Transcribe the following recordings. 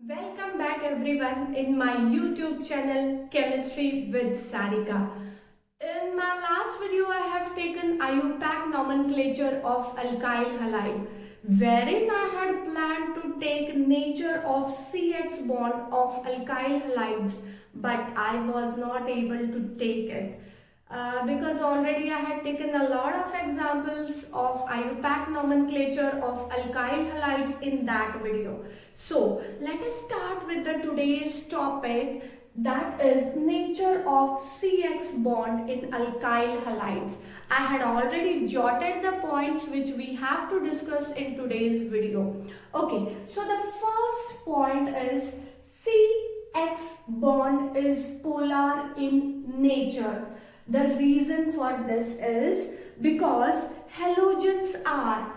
Welcome back everyone in my YouTube channel Chemistry with Sarika. In my last video I have taken IUPAC nomenclature of alkyl halide wherein I had planned to take nature of CX bond of alkyl halides, but I was not able to take it. Because already I had taken a lot of examples of IUPAC nomenclature of alkyl halides in that video. So let us start with the today's topic, that is nature of CX bond in alkyl halides. I had already jotted the points which we have to discuss in today's video. Okay, so the first point is CX bond is polar in nature. The reason for this is because halogens are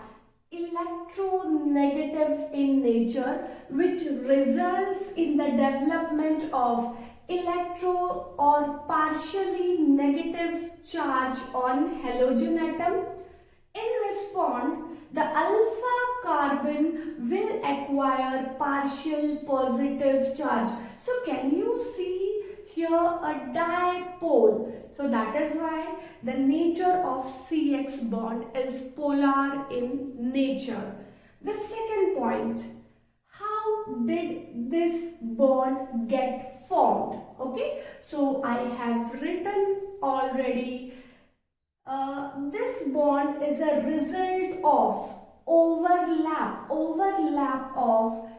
electronegative in nature, which results in the development of electro or partially negative charge on halogen atom. In response, the alpha carbon will acquire partial positive charge. So can you see here a dipole? So that is why the nature of CX bond is polar in nature. The second point, how did this bond get formed? Okay, so I have written already. This bond is a result of overlap of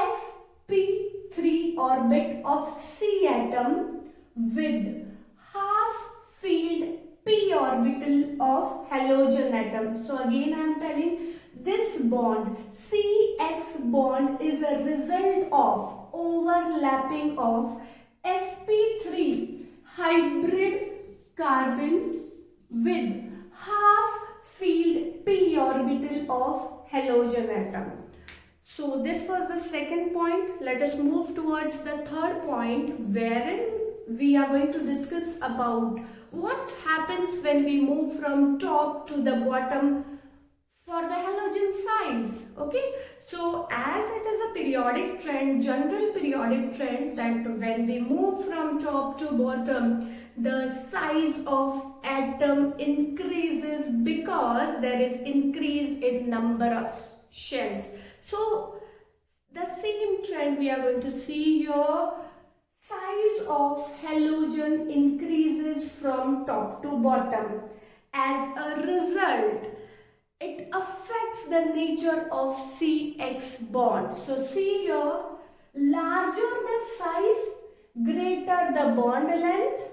sp3 orbit of C atom with half filled p orbital of halogen atom. So again I am telling, this bond CX bond is a result of overlapping of sp3 hybrid carbon with half filled p orbital of halogen atom. So this was the second point. Let us move towards the third point, wherein we are going to discuss about what happens when we move from top to the bottom for the halogen size. Okay, so as it is a periodic trend, general periodic trend, that when we move from top to bottom, the size of atom increases because there is increase in number of shells. So the same trend we are going to see here. Size of halogen increases from top to bottom. As a result, it affects the nature of CX bond. So see here, larger the size, greater the bond length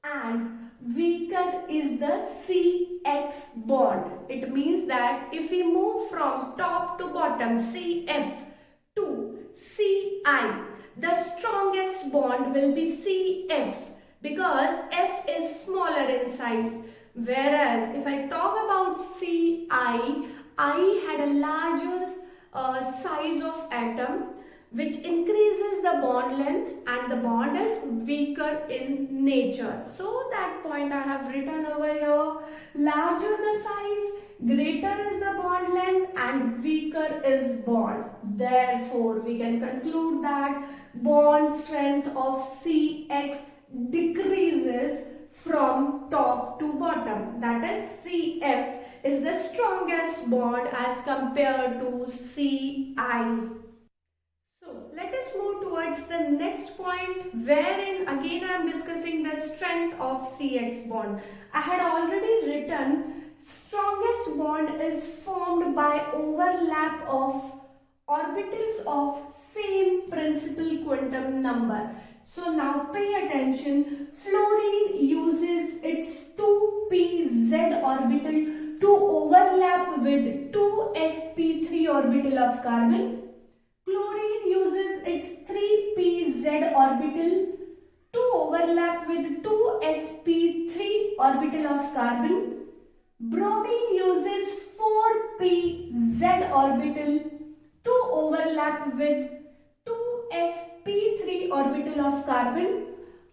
and weaker is the CX bond. It means that if we move from top to bottom, CF to CI, the strongest bond will be CF because F is smaller in size. Whereas if I talk about CI, I had a larger size of atom, which increases the bond length and the bond is weaker in nature. So that point I have written over here. Larger the size, greater is the bond length and weaker is bond. Therefore, we can conclude that bond strength of CX decreases from top to bottom. That is, CF is the strongest bond as compared to CI. So let us move towards the next point, wherein again I am discussing the strength of CX bond. I had already written strongest bond is formed by overlap of orbitals of same principal quantum number. So now pay attention. Fluorine uses its 2pz orbital to overlap with 2sp3 orbital of carbon. Chlorine uses its 3pz orbital to overlap with 2sp3 orbital of carbon. Bromine uses 4pz orbital to overlap with 2sp3 orbital of carbon.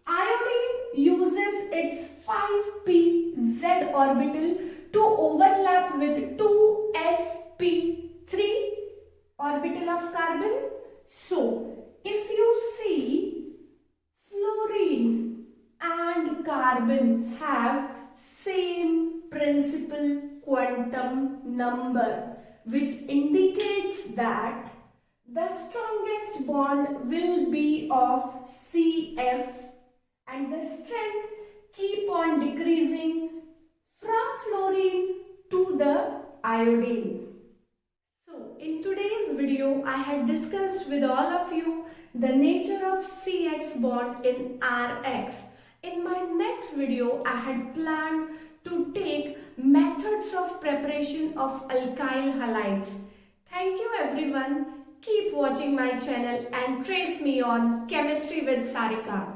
Iodine uses its 5pz orbital to overlap with 2sp3 orbital of carbon. So, if you see fluorine and carbon have same principal quantum number, which indicates that the strongest bond will be of CF and the strength keep on decreasing from fluorine to the iodine. So in today's video I had discussed with all of you the nature of CX bond in RX. In my next video I had planned to take methods of preparation of alkyl halides. Thank you everyone. Keep watching my channel and trace me on Chemistry with Sarika.